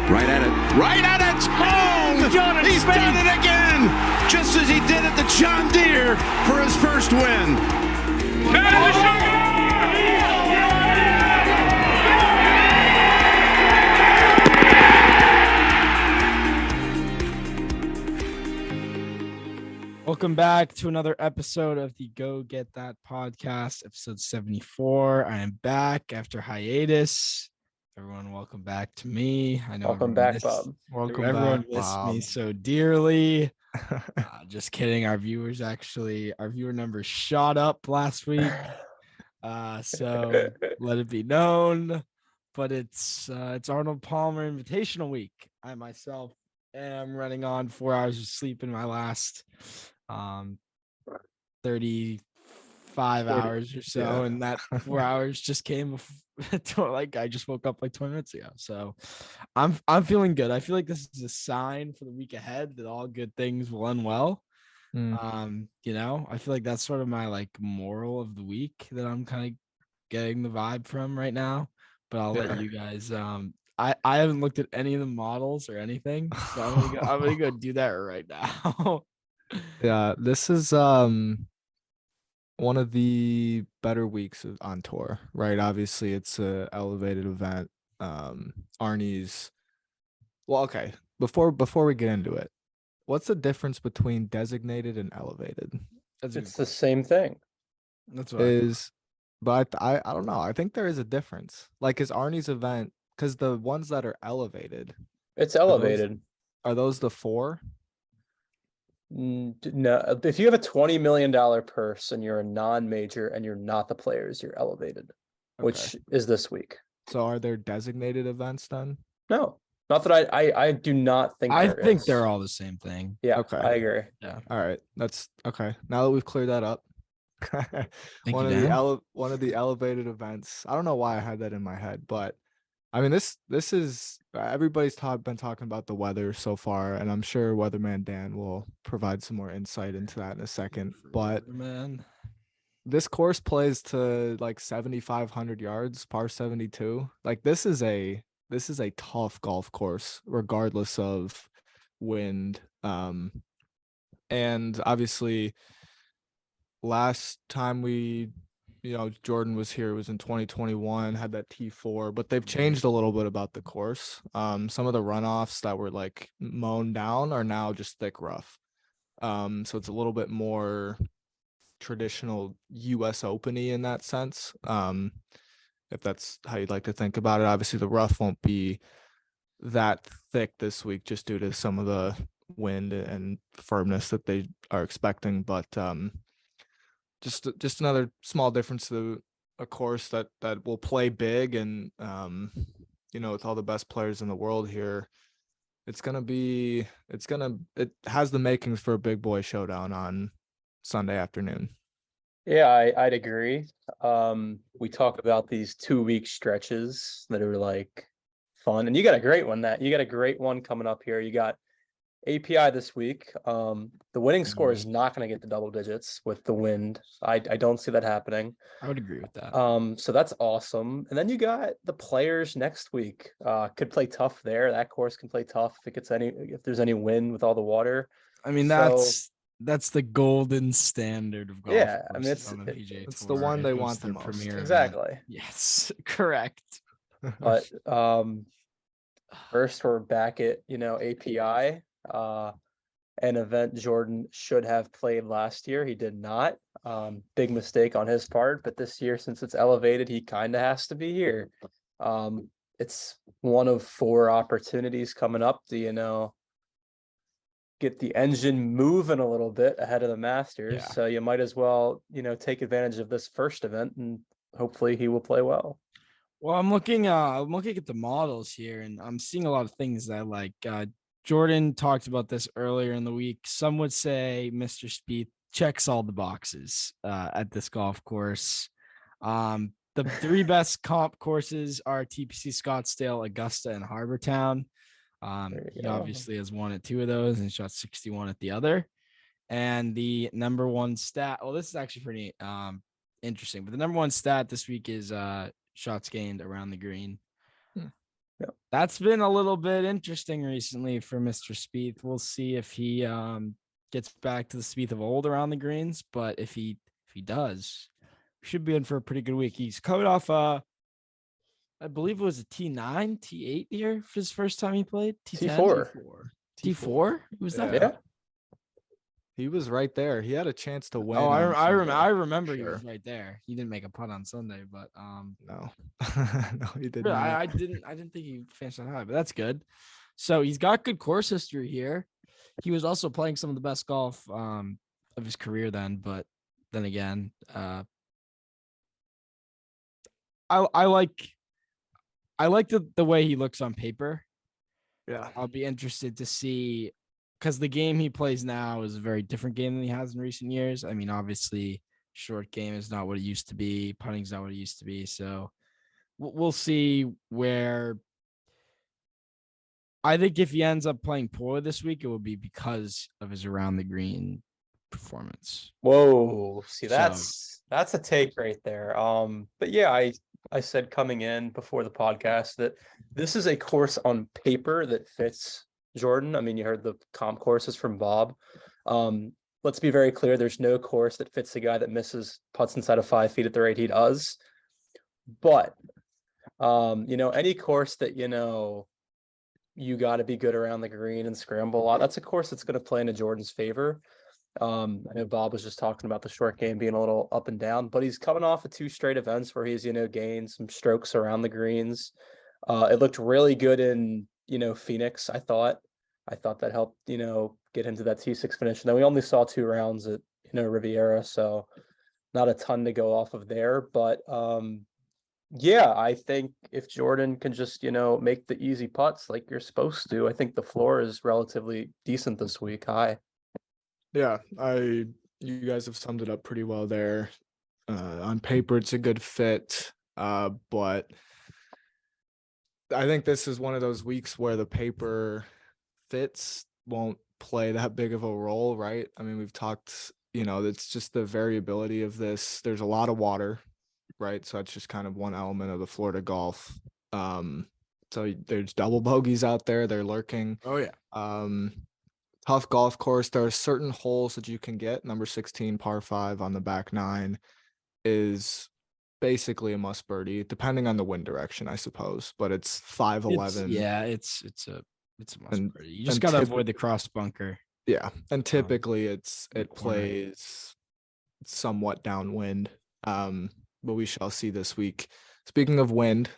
Right at it. Right at it. Oh, Jordan he's Spieth. done it again. Just as he did at the John Deere for his first win. Welcome back to another episode of the Go Get That podcast, episode 74. I am back after hiatus. Everyone, welcome back to me. I know Welcome back, Bob. Everyone missed me so dearly. Just kidding. Our viewer numbers shot up last week. So let it be known. But it's Arnold Palmer Invitational week. I myself am running on 4 hours of sleep in my last 35 hours or so, and that 4 hours just came like I just woke up like 20 minutes ago. So I'm feeling good. I feel like this is a sign for the week ahead that all good things will end well. I feel like that's sort of my like moral of the week that I'm kind of getting the vibe from right now. But I'll let you guys I haven't looked at any of the models or anything, so I'm gonna go do that right now. Yeah, this is one of the better weeks on tour, right? Obviously, it's a elevated event. Arnie's. Well, okay. Before we get into it, what's the difference between designated and elevated? It's the same thing. That's what But I don't know. I think there is a difference. Like, is Arnie's event, because the ones that are elevated, It's elevated. are those the four? No, if you have a $20 million purse and you're a non-major and you're not the players, you're elevated, which is this week. So are there designated events then? No, not that I do not think. I there think is. they're all the same thing. Yeah, Okay. I agree. Yeah. All right, that's okay. Now that we've cleared that up, one of the elevated events. I don't know why I had that in my head, but I mean this is everybody's been talking about the weather so far, and I'm sure Weatherman Dan will provide some more insight into that in a second. But man, this course plays to like 7,500 yards, par 72. Like this is a tough golf course, regardless of wind. And obviously, last time Jordan was here, it was in 2021, had that T4, but they've changed a little bit about the course. Some of the runoffs that were like mown down are now just thick rough. So it's a little bit more traditional US Open-y in that sense. If that's how you'd like to think about it. Obviously the rough won't be that thick this week just due to some of the wind and firmness that they are expecting, but just another small difference to a course that will play big, and with all the best players in the world here, it has the makings for a big boy showdown on Sunday afternoon. Yeah, I'd agree. We talk about these 2-week stretches that are like fun, and you got a great one coming up here. You got API this week. The winning score is not going to get to double digits with the wind. I don't see that happening. I would agree with that. So that's awesome. And then you got the players next week. Could play tough there. That course can play tough if there's any wind with all the water. I mean, that's the golden standard of golf. Yeah, I mean it's on the PGA it's Tour. the one they It's want their the most. premier event. Exactly. Yes, correct. But first we're back at API, an event Jordan should have played last year. He did not. Big mistake on his part, but this year, since it's elevated, he kind of has to be here. It's one of 4 opportunities coming up to get the engine moving a little bit ahead of the Masters. Yeah. So you might as well take advantage of this first event, and hopefully he will play well. Well, I'm looking at the models here, and I'm seeing a lot of things that I like. Jordan talked about this earlier in the week. Some would say Mr. Spieth checks all the boxes at this golf course. The 3 best comp courses are TPC Scottsdale, Augusta, and Harbor Town. He obviously has won at 2 of those and shot 61 at the other. And the number one stat, well, this is actually pretty interesting, but the number one stat this week is shots gained around the green. That's been a little bit interesting recently for Mr. Spieth. We'll see if he gets back to the Spieth of old around the greens, but if he does, we should be in for a pretty good week. He's coming off I believe it was a T9, T8 here for his first time he played. T10, T4. T4. Was that? Yeah. Yeah. He was right there. He had a chance to win. Oh, on I Sunday, remember for he was sure. right there. He didn't make a putt on Sunday, but No, no, he did really, not. I didn't think he finished that high, but that's good. So he's got good course history here. He was also playing some of the best golf of his career then, but then again, I like the way he looks on paper. Yeah, I'll be interested to see because the game he plays now is a very different game than he has in recent years. I mean, obviously, short game is not what it used to be. Putting's not what it used to be. So we'll see where. I think if he ends up playing poor this week, it will be because of his around the green performance. Whoa. See, So- that's a take right there. But yeah, I said coming in before the podcast that this is a course on paper that fits Jordan. I mean, you heard the comp courses from Bob. Let's be very clear. There's no course that fits the guy that misses putts inside of 5 feet at the rate he does. But, any course that, you got to be good around the green and scramble a lot. That's a course that's going to play into Jordan's favor. I know Bob was just talking about the short game being a little up and down, but he's coming off of 2 straight events where he's, gained some strokes around the greens. It looked really good in, Phoenix. I thought that helped, get him to that T6 finish. And then we only saw 2 rounds at, Riviera. So not a ton to go off of there, but, yeah, I think if Jordan can just, make the easy putts like you're supposed to, I think the floor is relatively decent this week. High. yeah. You guys have summed it up pretty well there. On paper, it's a good fit, but I think this is one of those weeks where the paper fits won't play that big of a role, right? I mean, we've talked, it's just the variability of this. There's a lot of water, right? So it's just kind of one element of the Florida golf. So there's double bogeys out there. They're lurking. Oh yeah. Tough golf course. There are certain holes that you can get. Number 16, par 5 on the back 9 is basically a must birdie, depending on the wind direction, I suppose. But it's 5'11". It's a must And- birdie. You just and gotta tip- avoid the cross bunker. Yeah, and typically in the it corner. plays somewhat downwind. But we shall see this week. Speaking of wind,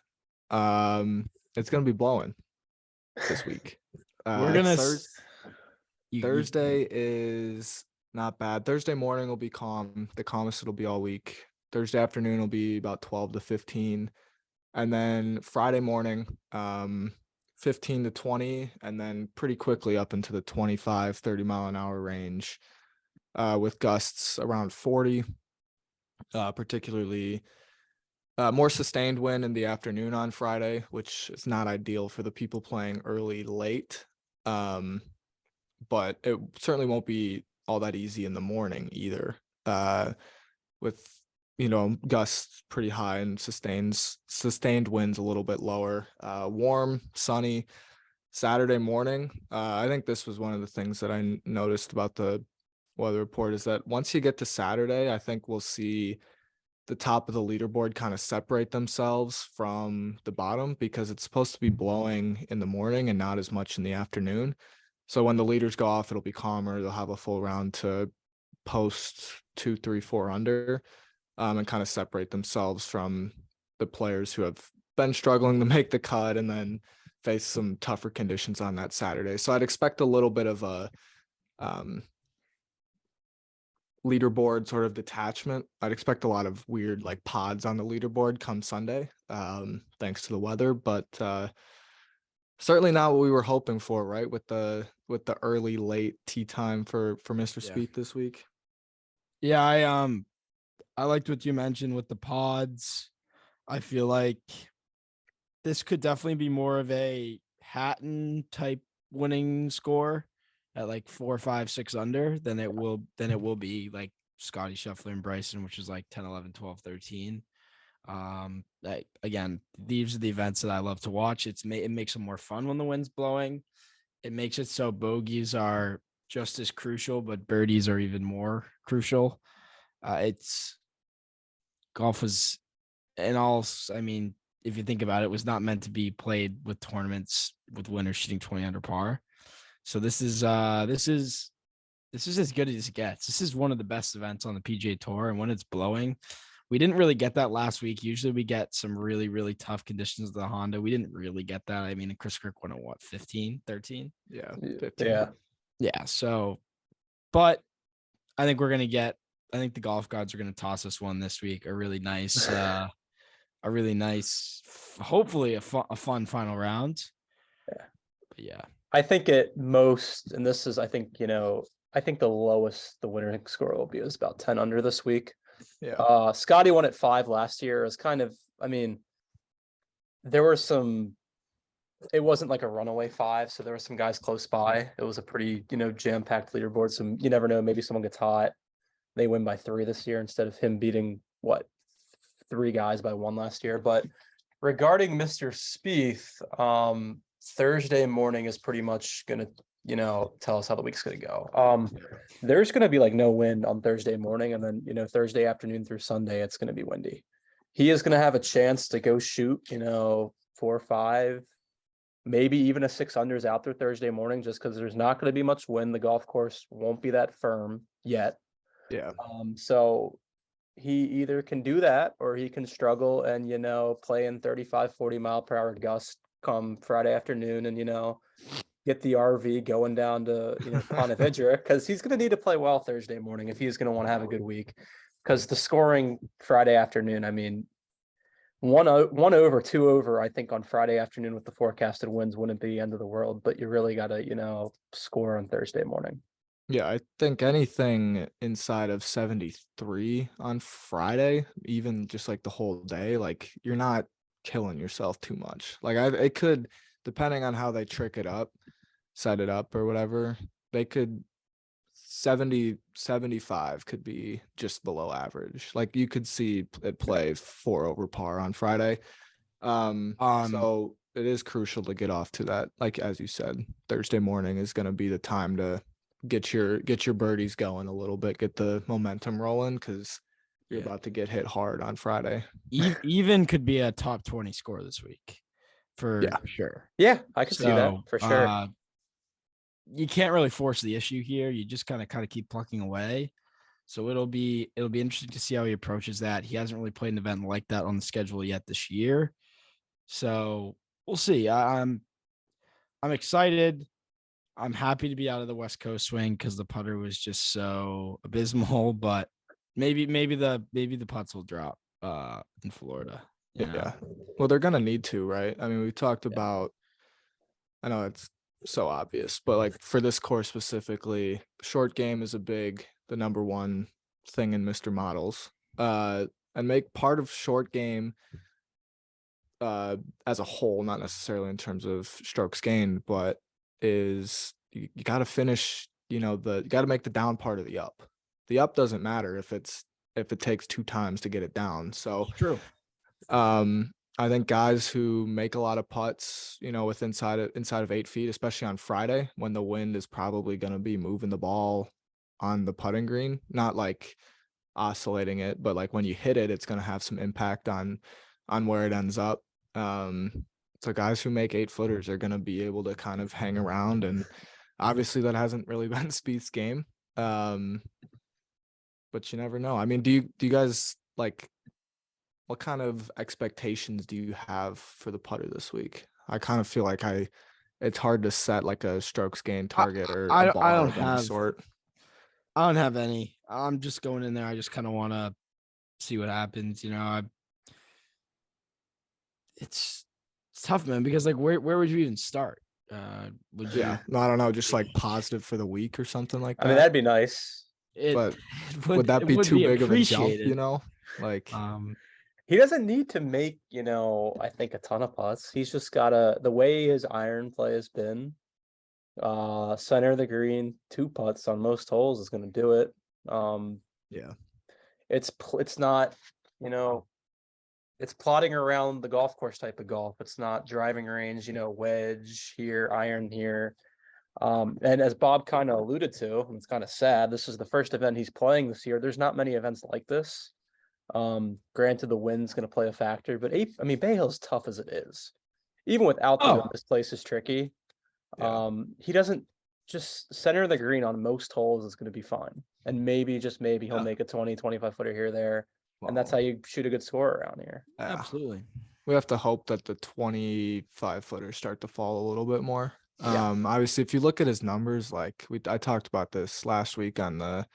it's gonna be blowing this week. We're gonna Thursday is not bad. Thursday morning will be calm. The calmest it'll be all week. Thursday afternoon will be about 12 to 15. And then Friday morning, 15 to 20, and then pretty quickly up into the 25, 30 mile an hour range, with gusts around 40, particularly more sustained wind in the afternoon on Friday, which is not ideal for the people playing early, late. But it certainly won't be all that easy in the morning either. With gusts pretty high and sustained winds a little bit lower. Warm, sunny Saturday morning. I think this was one of the things that I noticed about the weather report is that once you get to Saturday, I think we'll see the top of the leaderboard kind of separate themselves from the bottom because it's supposed to be blowing in the morning and not as much in the afternoon. So when the leaders go off, it'll be calmer. They'll have a full round to post 2, 3, 4 under, and kind of separate themselves from the players who have been struggling to make the cut and then face some tougher conditions on that Saturday. So I'd expect a little bit of a leaderboard sort of detachment. I'd expect a lot of weird like pods on the leaderboard come Sunday, thanks to the weather, but certainly not what we were hoping for, right? With the early late tee time for Mr. Yeah. Spieth this week. Yeah, I liked what you mentioned with the pods. I feel like this could definitely be more of a Hatton type winning score at like 4, 5, 6 under than it will be like Scotty Scheffler and Bryson, which is like 10, 11, 12, 13. Again, these are the events that I love to watch. It makes them more fun when the wind's blowing. It makes it so bogeys are just as crucial, but birdies are even more crucial. It's golf was and all. I mean, if you think about it, was not meant to be played with tournaments with winners shooting 20 under par. So this is as good as it gets. This is one of the best events on the PGA Tour, and when it's blowing, we didn't really get that last week. Usually we get some really, really tough conditions of the Honda. We didn't really get that. I mean, Chris Kirk went at what, 15, 13? Yeah, 15. Yeah. Yeah. So, but I think I think the golf gods are going to toss us one this week. Hopefully a fun final round. Yeah. But yeah. I think at most, and this is, I think the lowest the winning score will be is about 10 under this week. Yeah. Scotty won at 5 last year. It was kind of, I mean, there were it wasn't like a runaway 5, so there were some guys close by. It was a pretty, jam-packed leaderboard. So you never know, maybe someone gets hot. They win by 3 this year instead of him beating 3 guys by 1 last year. But regarding Mr. Spieth, Thursday morning is pretty much gonna, tell us how the week's gonna go. There's gonna be like no wind on Thursday morning, and then Thursday afternoon through Sunday it's gonna be windy. He is gonna have a chance to go shoot, 4 or 5, maybe even a 6 unders out there Thursday morning, just because there's not gonna be much wind. The golf course won't be that firm yet. Yeah. So he either can do that or he can struggle and, play in 35, 40 mile per hour gust come Friday afternoon and, get the RV going down to, Ponte Vedra, because he's going to need to play well Thursday morning if he's going to want to have a good week. Because the scoring Friday afternoon, I mean, 1 over, 2 over, I think on Friday afternoon with the forecasted winds wouldn't be the end of the world, but you really got to, score on Thursday morning. Yeah, I think anything inside of 73 on Friday, even just like the whole day, like you're not killing yourself too much. Like it could, depending on how they set it up or whatever, they could 75 could be just below average. Like you could see it play 4 over par on Friday. So it is crucial to get off to that. Like, as you said, Thursday morning is going to be the time to get your birdies going a little bit, get the momentum rolling, because you're about to get hit hard on Friday. Even could be a top 20 score this week for sure. Yeah, I could see that for sure. You can't really force the issue here. You just kind of keep plucking away. So it'll be interesting to see how he approaches that. He hasn't really played an event like that on the schedule yet this year. So we'll see. I'm excited. I'm happy to be out of the West Coast swing because the putter was just so abysmal, but maybe the putts will drop in Florida. Yeah. Well, they're gonna need to, right? I mean, we talked about, I know it's so obvious, but like for this course specifically, short game is the number one thing in Mr. Models. And make part of short game as a whole, not necessarily in terms of strokes gained, but is you got to finish, you got to make the down part of the up. The up doesn't matter if it takes 2 times to get it down. So true. I think guys who make a lot of putts, with inside of 8 feet, especially on Friday when the wind is probably going to be moving the ball on the putting green, not like oscillating it, but like when you hit it, it's going to have some impact on where it ends up. So guys who make 8-footers are going to be able to kind of hang around, and obviously that hasn't really been Spieth's game. But you never know. I mean, do you guys like, what kind of expectations do you have for the putter this week? I kind of feel like it's hard to set like a strokes gain target or a bar of any sort. I don't have any. I'm just going in there. I just kind of want to see what happens. It's tough, man, because like where would you even start? Would you? Yeah, no, I don't know, just like positive for the week or something like that. I mean, that'd be nice. But would that be too big of a jump? Like he doesn't need to make, I think a ton of putts. He's just gotta, the way his iron play has been, center of the green, 2 putts on most holes is going to do it. Yeah, it's not, it's plotting around the golf course type of golf. It's not driving range, wedge here, iron here. And as Bob kind of alluded to, and it's kind of sad, this is the first event he's playing this year. There's not many events like this. Granted, the wind's going to play a factor, but Bay Hill's tough as it is. Even without the wind, this place is tricky. Yeah. He doesn't just center the green on most holes is going to be fine. And maybe, just maybe, he'll make a 20, 25 footer here or there. And that's how you shoot a good score around here. Yeah. Absolutely. We have to hope that the 25 footers start to fall a little bit more. Yeah. Obviously, if you look at his numbers, like I talked about this last week on the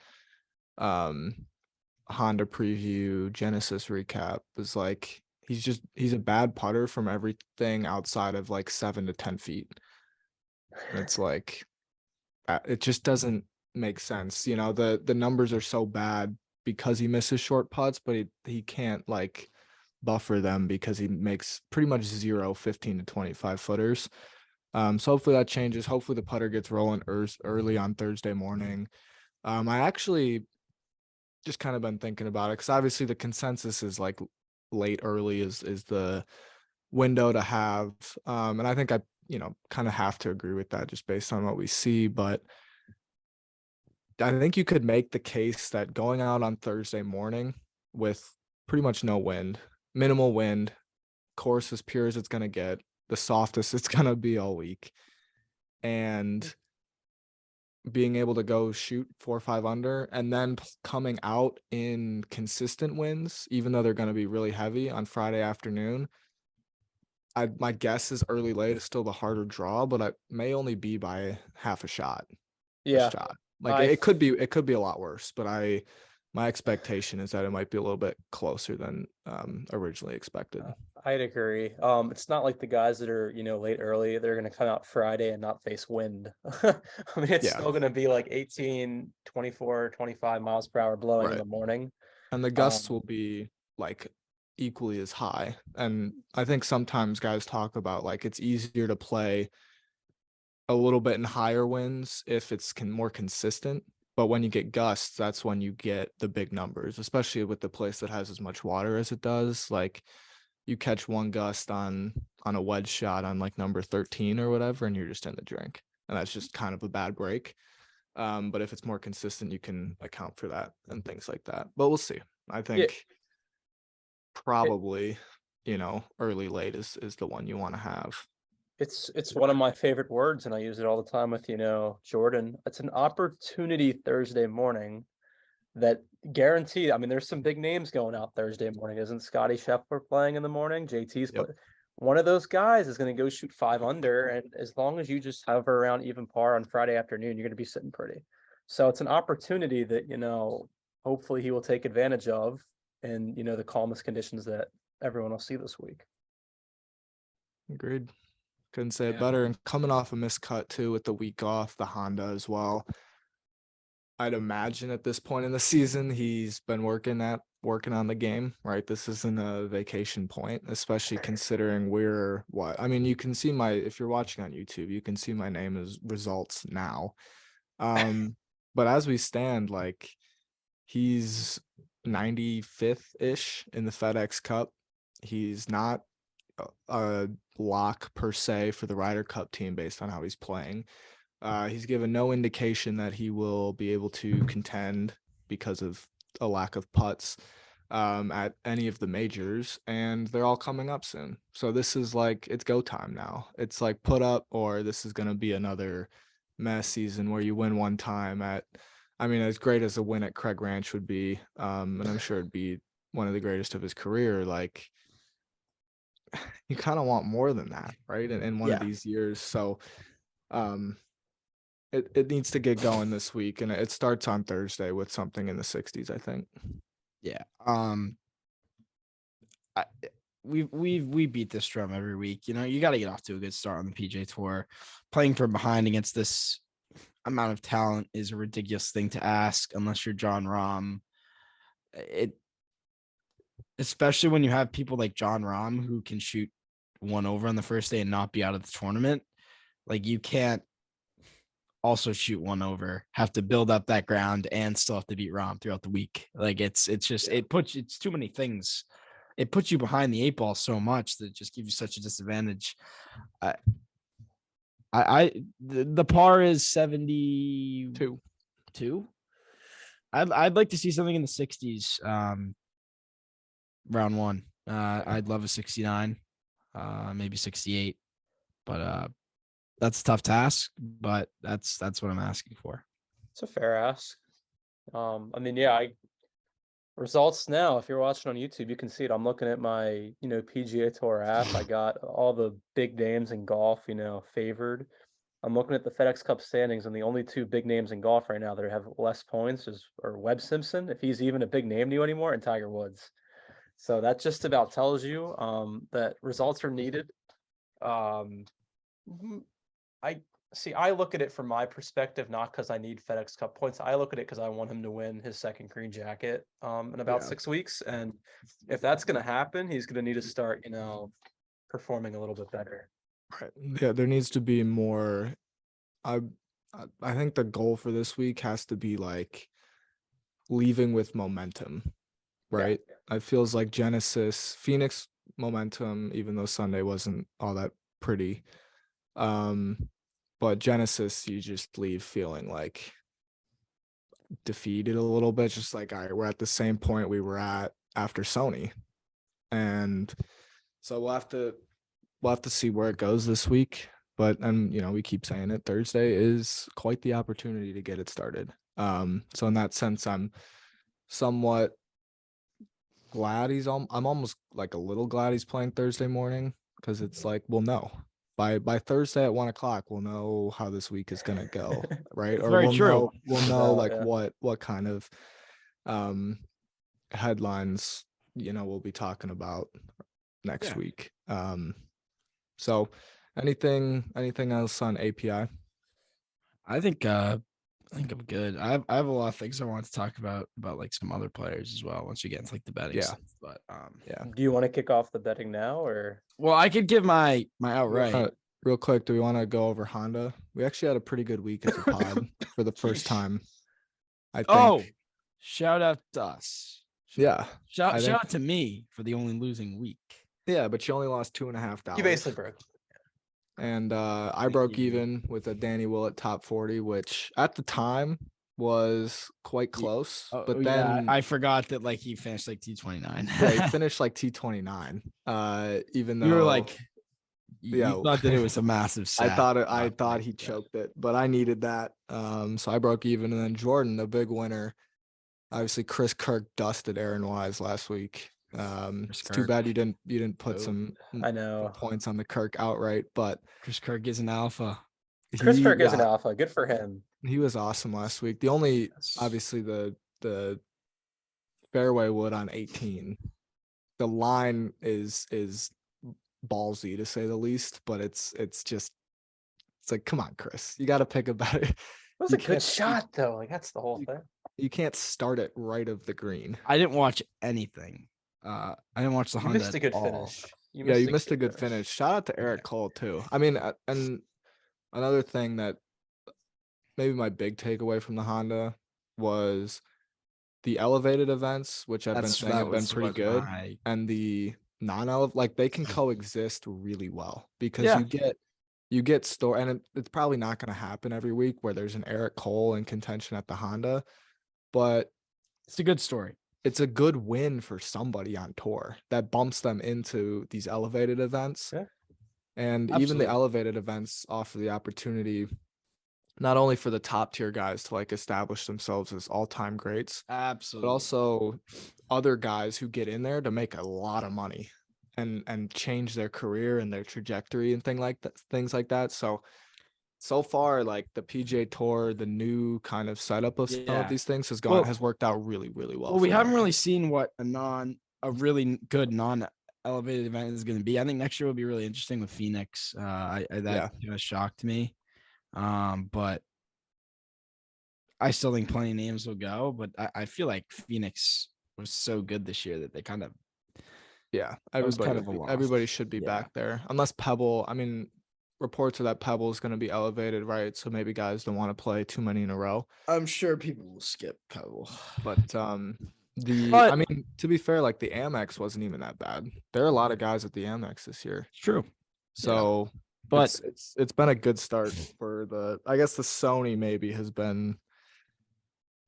Honda preview Genesis recap, was like he's a bad putter from everything outside of like 7 to 10 feet. And it's like it just doesn't make sense. The numbers are so bad because he misses short putts, but he can't like buffer them because he makes pretty much 15 to 25 footers. So hopefully that changes. Hopefully the putter gets rolling early on Thursday morning. I actually just kind of been thinking about it because obviously the consensus is like late early is the window to have. And I think I kind of have to agree with that just based on what we see. But I think you could make the case that going out on Thursday morning with pretty much no wind, minimal wind, course as pure as it's going to get, the softest it's going to be all week, and being able to go shoot 4 or 5 under, and then coming out in consistent winds, even though they're going to be really heavy on Friday afternoon. My guess is early late is still the harder draw, but it may only be by half a shot. Yeah. Like it could be a lot worse, but my expectation is that it might be a little bit closer than originally expected. I'd agree. It's not like the guys that are, late early, they're going to come out Friday and not face wind. It's still going to be like 18, 24, 25 miles per hour blowing in the morning. And the gusts will be like equally as high. And I think sometimes guys talk about like it's easier to play a little bit in higher winds if it's more consistent. But when you get gusts, that's when you get the big numbers, especially with the place that has as much water as it does. Like you catch one gust on a wedge shot on like number 13 or whatever, and you're just in the drink. And that's just kind of a bad break. But if it's more consistent, you can account for that and things like that. But we'll see. I think probably, early late is the one you want to have. It's one of my favorite words, and I use it all the time with, Jordan. It's an opportunity Thursday morning that guaranteed. There's some big names going out Thursday morning. Isn't Scotty Scheffler playing in the morning? JT's one of those guys is going to go shoot 5 under, and as long as you just hover around even par on Friday afternoon, you're going to be sitting pretty. So it's an opportunity that, hopefully he will take advantage of in, the calmest conditions that everyone will see this week. Agreed. Couldn't say it better. And coming off a miscut too with the week off, the Honda as well. I'd imagine at this point in the season, he's been working on the game, right? This isn't a vacation point, especially considering you can see if you're watching on YouTube, you can see my name as results now. But as we stand, like he's 95th-ish in the FedEx Cup. He's not a lock per se for the Ryder Cup team based on how he's playing. He's given no indication that he will be able to contend because of a lack of putts at any of the majors, and they're all coming up soon. So this is like, it's go time now. It's like put up, or this is going to be another mess season where you win one time as great as a win at Craig Ranch would be, and I'm sure it'd be one of the greatest of his career, like you kind of want more than that, right? In one of these years. So it needs to get going this week, and it starts on Thursday with something in the 60s, I think. Yeah. We beat this drum every week. You got to get off to a good start on the PJ Tour. Playing from behind against this amount of talent is a ridiculous thing to ask unless you're John Rahm. Especially when you have people like John Rahm who can shoot 1 over on the first day and not be out of the tournament. Like you can't also shoot 1 over, have to build up that ground and still have to beat Rahm throughout the week. Like it's too many things it puts you behind the 8 ball so much that it just gives you such a disadvantage. The par is 72. I'd like to see something in the 60s. Round one. I'd love a 69, maybe 68, but that's a tough task. But that's what I'm asking for. It's a fair ask. I mean, yeah, results now. If you're watching on YouTube, you can see it. I'm looking at my, PGA Tour app. I got all the big names in golf, favored. I'm looking at the FedEx Cup standings, and the only 2 big names in golf right now that have less points are Webb Simpson, if he's even a big name to you anymore, and Tiger Woods. So that just about tells you that results are needed. I look at it from my perspective, not because I need FedEx Cup points. I look at it because I want him to win his second green jacket in about 6 weeks. And if that's going to happen, he's going to need to start, performing a little bit better. Right. Yeah, there needs to be more. I think the goal for this week has to be like leaving with momentum, right? Yeah. It feels like Phoenix momentum, even though Sunday wasn't all that pretty. But Genesis, you just leave feeling like defeated a little bit, just like, all right, we're at the same point we were at after Sony. And so we'll have to see where it goes this week. But we keep saying it, Thursday is quite the opportunity to get it started. So in that sense, I'm somewhat glad I'm almost like a little glad he's playing Thursday morning, because it's like, we'll know by Thursday at 1:00, we'll know how this week is gonna go, right? Or Very we'll true. know like Yeah. what kind of headlines we'll be talking about next week. So anything else on API? I think I'm good. I have a lot of things I want to talk about like some other players as well once we get into like the betting stuff. But Yeah. Do you want to kick off the betting now, or? Well, I could give my outright. Real quick, do we want to go over Honda? We actually had a pretty good week as a pod for the first time, I think. Oh, shout out to us. Yeah. Shout out to me for the only losing week. Yeah, but you only lost $2.50. You basically broke. And I broke even with a Danny Willett top 40, which at the time was quite close. But then I forgot that like he finished like T29. Yeah, he finished like T29. Even though you were like, yeah, you thought that it was a massive set. I thought he choked it, but I needed that. So I broke even. And then Jordan, the big winner. Obviously, Chris Kirk dusted Aaron Wise last week. It's too bad you didn't put some points on the Kirk outright, but Chris Kirk is an alpha. Chris Kirk is an alpha. Good for him. He was awesome last week. The only obviously the fairway wood on 18. The line is ballsy to say the least, but it's like, come on, Chris, you got to pick a better. It was a good shot though. Like that's the whole thing. You can't start it right of the green. I didn't watch anything. I didn't watch the Honda. You missed a good finish. You missed a good finish. Shout out to Eric Cole too. I mean, and another thing that maybe my big takeaway from the Honda was the elevated events, which I've been saying have been pretty good, and the non-elevated, like they can coexist really well, because you get store, and it's probably not going to happen every week where there's an Eric Cole in contention at the Honda, but it's a good story. It's a good win for somebody on tour that bumps them into these elevated events. Yeah. And even the elevated events offer the opportunity not only for the top tier guys to like establish themselves as all-time greats, absolutely, but also other guys who get in there to make a lot of money and change their career and their trajectory and things like that. So far, like the PGA Tour, the new kind of setup of some of these things has worked out really, really well. Well, we haven't really seen what a really good non-elevated event is going to be. I think next year will be really interesting with Phoenix. That kind of shocked me, but I still think plenty of names will go. But I feel like Phoenix was so good this year that they kind of everybody should be back there, unless Pebble. I mean, reports are that Pebble is going to be elevated, right? So maybe guys don't want to play too many in a row. I'm sure people will skip Pebble, but I mean, to be fair, like the Amex wasn't even that bad. There are a lot of guys at the Amex this year. True. So But it's been a good start for I guess the Sony maybe has been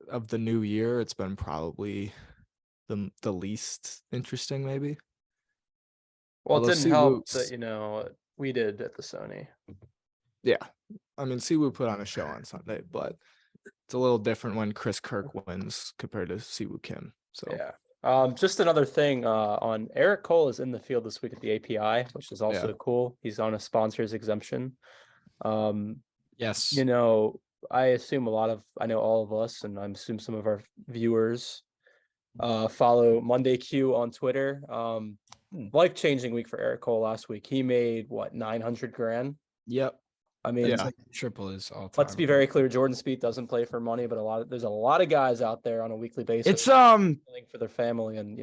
of the new year. It's been probably the least interesting maybe. Well, Although it didn't help Siwoo's- that, we did at the Sony. Yeah. I mean, Siwoo put on a show on Sunday, but it's a little different when Chris Kirk wins compared to Siwoo Kim. So Yeah. Just another thing on Eric Cole is in the field this week at the API, which is also cool. He's on a sponsor's exemption. yes, I assume I know all of us, and I assume some of our viewers follow Monday Q on Twitter. Life-changing week for Eric Cole last week. He made what, 900 grand? yep. I mean, Yeah. Triple is all time. let's be very clear. Jordan Spieth doesn't play for money, but there's a lot of guys out there on a weekly basis. It's playing for their family, and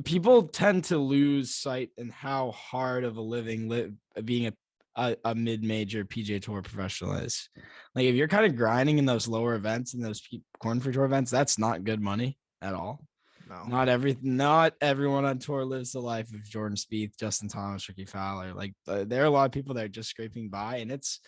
people tend to lose sight in how hard of a living being a mid-major PGA Tour professional is. Like if you're kind of grinding in those lower events and those Corn Free Tour events, that's not good money at all. no. Not everyone on tour lives the life of Jordan Spieth, Justin Thomas, Ricky Fowler. Like there are a lot of people that are just scraping by, and it's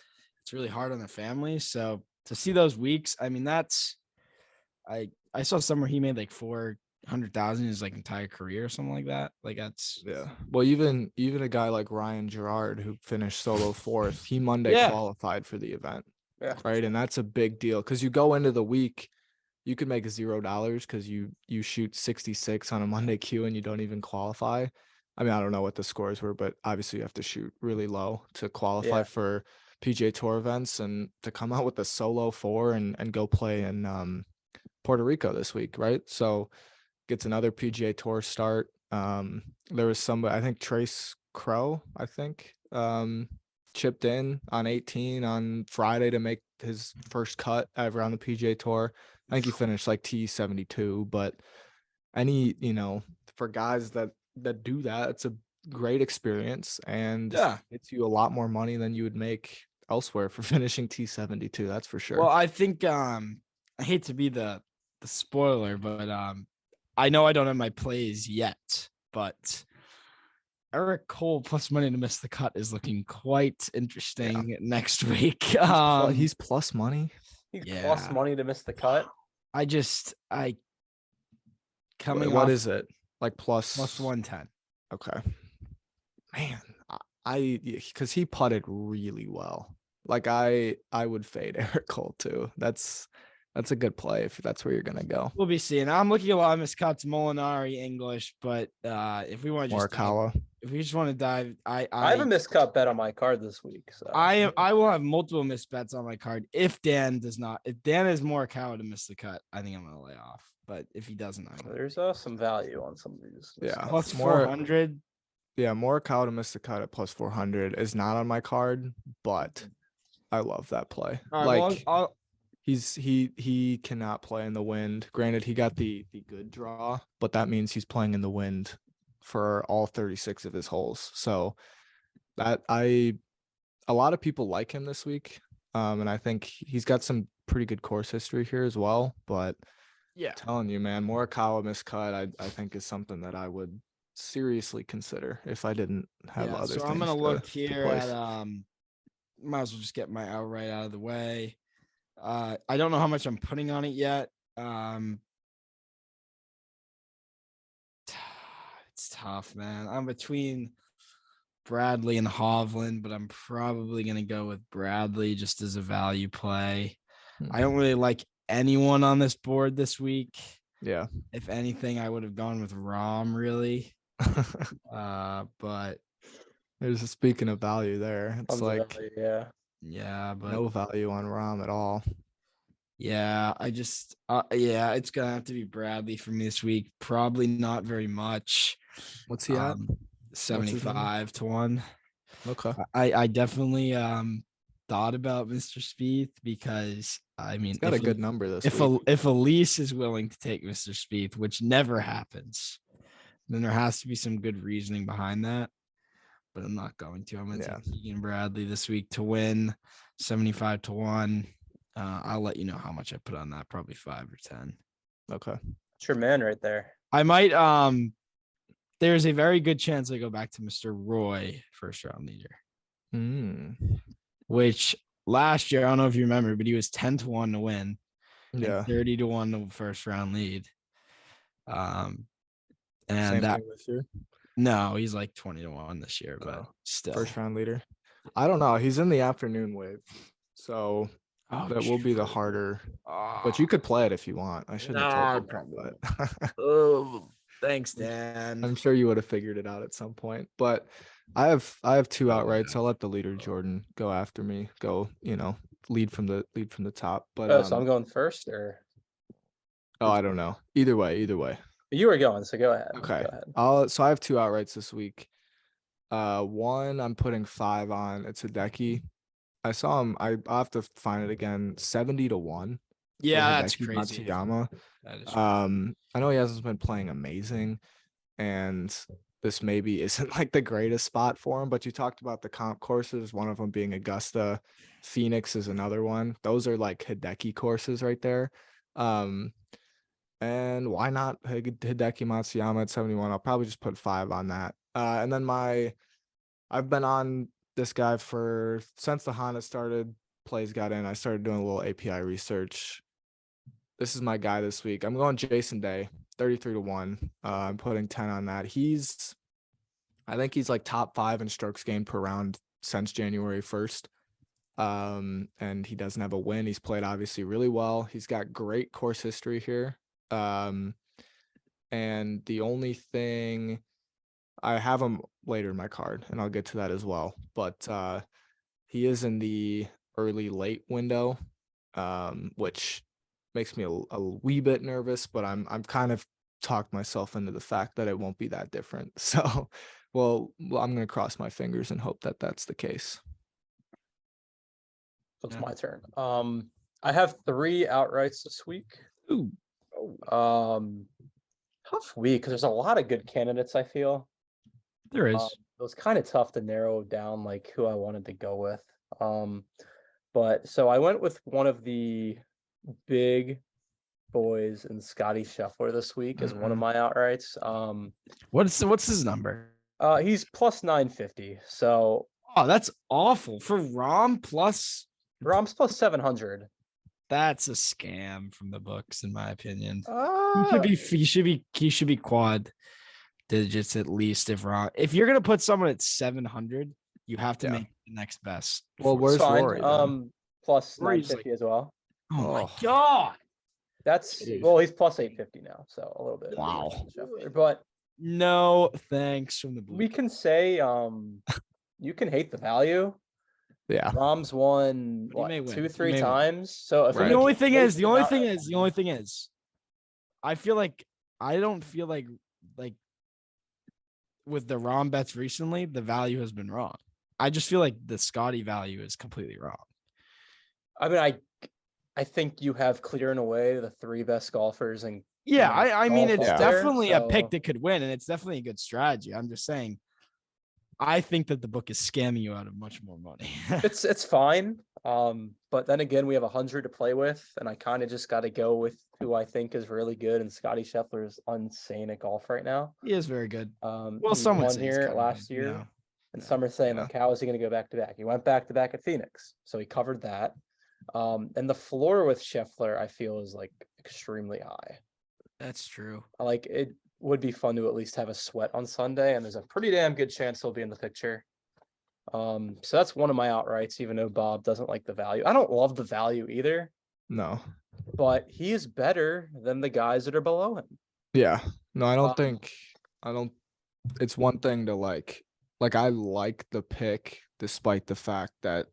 really hard on the family. So to see those weeks, I mean, I saw somewhere he made like 400,000 his like entire career or something like that. Like that's Well, even a guy like Ryan Gerard who finished solo fourth, he Monday qualified for the event. Yeah. Right. And that's a big deal because you go into the week, you could make $0 because you shoot 66 on a Monday Q and you don't even qualify. I mean, I don't know what the scores were, but obviously you have to shoot really low to qualify for PGA Tour events, and to come out with a solo 4 and go play in Puerto Rico this week, right? So gets another PGA Tour start. There was somebody, I think Trace Crow, chipped in on 18 on Friday to make his first cut ever on the PGA Tour. I think he finished like T72, but for guys that do that, it's a great experience, and it's you a lot more money than you would make elsewhere for finishing T72. That's for sure. Well, I think I hate to be the spoiler, but I know I don't have my plays yet, but Eric Cole plus money to miss the cut is looking quite interesting next week. He's plus money. He's plus money to miss the cut. What is it? Like plus 110. Okay. Man, because he putted really well. Like I would fade Eric Cole too. That's a good play if that's where you're gonna go. We'll be seeing. I'm looking at a lot of miscuts, Molinari, English, but if we want to just dive, I have a miscut bet on my card this week. So I will have multiple misbets on my card if Dan has Morikawa to miss the cut. I think I'm gonna lay off. But if he doesn't, there's some value on some of these. Plus 400. Yeah, Morikawa to miss the cut at plus 400 is not on my card, but I love that play. He cannot play in the wind. Granted, he got the good draw, but that means he's playing in the wind for all 36 of his holes. So a lot of people like him this week. And I think he's got some pretty good course history here as well. But telling you, man, Morikawa miscut, I think is something that I would seriously consider if I didn't have other things. So I'm gonna look here at might as well just get my outright out of the way. I don't know how much I'm putting on it yet. It's tough, man. I'm between Bradley and Hovland, but I'm probably going to go with Bradley just as a value play. I don't really like anyone on this board this week. Yeah. If anything, I would have gone with Rahm, really. But there's speaking of value there. It's like value, but no value on Rahm at all. Yeah, I just it's gonna have to be Bradley for me this week. Probably not very much. What's he at? 75 to 1. Okay. I definitely thought about Mr. Spieth because I mean, he's got a good number this week. If Elise is willing to take Mr. Spieth, which never happens, then there has to be some good reasoning behind that. But I'm not going to. I'm going to take Keegan Bradley this week to win 75 to 1. I'll let you know how much I put on that. Probably 5 or 10. Okay. That's your man right there. I might there's a very good chance I go back to Mr. Roy, first round leader, which last year, I don't know if you remember, but he was 10-1 to win Yeah. and 30-1 to first round lead. And Same that thing this year. no, he's like 20-1 this year, but Oh, still. First round leader. I don't know. He's in the afternoon wave. So Oh, that will be the harder. But Oh, you could play it if you want. I shouldn't no, have I told you probably that, but oh, thanks, Dan. I'm sure you would have figured it out at some point. But I have two Oh, outrights. yeah. I'll let the leader Jordan go after me. Go, lead from the top. But Oh, so I'm going first, or I don't know. Either way. you were going? So go ahead. Okay. Go ahead. So I have two outrights this week. One I'm putting 5 on. It's Hideki. I saw him. I'll have to find it again. 70-1. Yeah, that's Hideki crazy. Matsuyama. That is I know he hasn't been playing amazing, and this maybe isn't like the greatest spot for him, but you talked about the comp courses, one of them being Augusta. Phoenix is another one. Those are like Hideki courses right there. And why not Hideki Matsuyama at 71? I'll probably just put 5 on that. And then I've been on this guy since the Honda started, plays got in. I started doing a little API research. This is my guy this week. I'm going Jason Day, 33-1. I'm putting 10 on that. I think he's like top 5 in strokes gained per round since January 1st. And he doesn't have a win. He's played obviously really well. He's got great course history here. And the only thing, I have him later in my card, and I'll get to that as well. But he is in the early late window, which makes me a wee bit nervous. But I'm kind of talked myself into the fact that it won't be that different. So, well, I'm gonna cross my fingers and hope that that's the case. So it's Yeah. my turn. I have 3 outrights this week. Ooh. Tough week because there's a lot of good candidates, I feel. There is. It was kind of tough to narrow down like who I wanted to go with. But so I went with one of the big boys and Scotty Scheffler this week as one of my outrights. What's his number? He's plus 950. So Oh, that's awful for Rom plus. Rom's plus 700. That's a scam from the books, in my opinion. Uh, He should be quad digits at least. If you're gonna put someone at 700, you have to Yeah. make the next best. Well, before- where's fine. Rory then? Plus Rory's 950 as well. Oh my Oh. god! That's Jeez. well, he's plus 850 now, so a little bit. Wow. Scheffler. But No thanks from the blue. we can say you can hate the value. Yeah. Rom's won But he may win. 2-3 He may win. times. So if Right. The only thing is, I don't feel like with the Rom bets recently, the value has been wrong. I just feel like the Scotty value is completely wrong. I mean, I think you have clear and away the 3 best golfers, and Yeah, Yeah, I mean, golf it's up there, definitely a pick so- that could win, and it's definitely a good strategy. I'm just saying, I think that the book is scamming you out of much more money. it's fine. But then again, we have 100 to play with, and I kind of just got to go with who I think is really good. And Scotty Scheffler is insane at golf right now. He is very good. Well, Well, some would won say he's here kinda last good, year, yeah. and some are saying Yeah. like, how is he going to go back to back? He went back to back at Phoenix, so he covered that. And the floor with Scheffler, I feel, is like extremely high. That's true. Like it would be fun to at least have a sweat on Sunday, and there's a pretty damn good chance he'll be in the picture. So that's one of my outrights, even though Bob doesn't like the value. I don't love the value either, No. but he is better than the guys that are below him. Yeah. No, I don't Um, think it's one thing to like I like the pick despite the fact that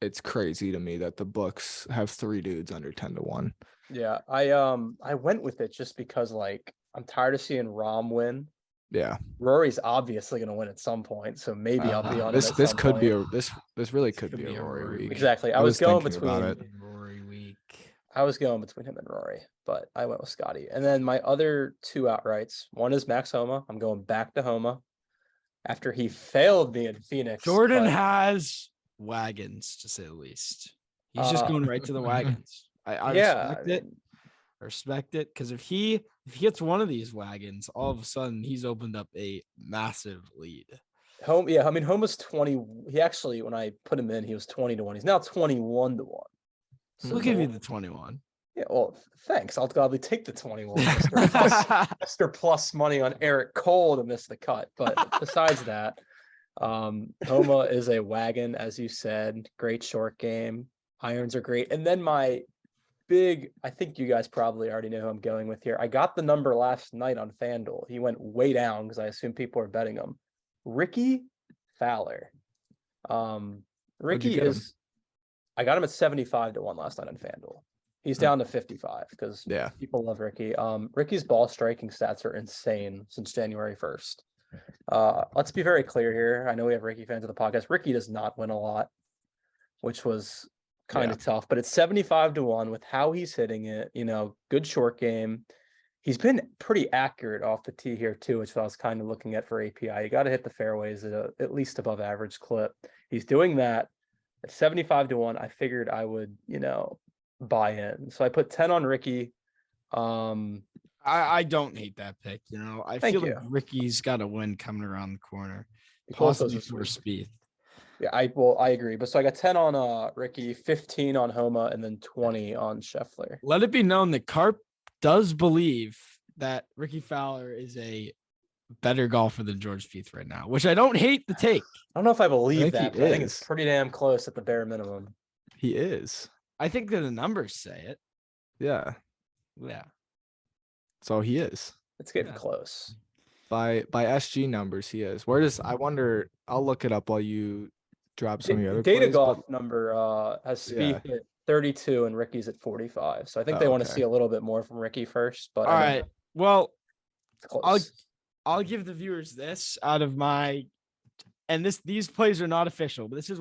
it's crazy to me that the books have 3 dudes under 10-1. Yeah, I went with it just because like I'm tired of seeing Rom win. Yeah. Rory's obviously going to win at some point, so maybe I'll be on this him at this some could be point. this really could be a Rory Rory week. Exactly. I I was was going thinking about between it. Rory week. I was going between him and Rory, but I went with Scotty. And then my other 2 outrights, one is Max Homa. I'm going back to Homa after he failed me in Phoenix. Jordan but, has wagons, to say the least. He's just Uh, going right to the wagons. I yeah, respect it. I respect it, because if he hits one of these wagons, all of a sudden he's opened up a massive lead. Yeah, I mean, Homa's 20. He actually, when I put him in, he was 20-1. He's now 21-1. So We'll give you the 21. Yeah, well, thanks. I'll gladly take the 21. Mr. Plus money on Eric Cole to miss the cut. But besides that, Homa is a wagon, as you said. Great short game. Irons are great. And then my big, I think you guys probably already know who I'm going with here. I got the number last night on FanDuel. He went way down because I assume people are betting him. Ricky Fowler. Ricky is, I got him at 75-1 last night on FanDuel. He's down to 55 because people love Ricky. Ricky's ball striking stats are insane since January 1st. Let's be very clear here. I know we have Ricky fans of the podcast. Ricky does not win a lot, which was kind of tough, but it's 75-1 with how he's hitting it. Good short game. He's been pretty accurate off the tee here too, which I was kind of looking at for API. You got to hit the fairways at least above average clip. He's doing that at 75-1. I figured I would, buy in. So I put 10 on Ricky. I don't hate that pick. I feel like Ricky's got a win coming around the corner. Possibly for Spieth. Yeah, I agree. But so I got 10 on Ricky, 15 on Homa, and then 20 on Scheffler. Let it be known that Carp does believe that Ricky Fowler is a better golfer than George Spieth right now, which I don't hate the take. I don't know if I believe that, but I think it's pretty damn close at the bare minimum. He is. I think that the numbers say it. Yeah. Yeah. So he is. It's getting close. By SG numbers, he is. I wonder, I'll look it up while you drop some of your other Data plays, golf number has Spieth at 32 and Ricky's at 45. So I think they want to see a little bit more from Ricky first. But all right. Well, it's close. I'll give the viewers this out of my, and these plays are not official, but this is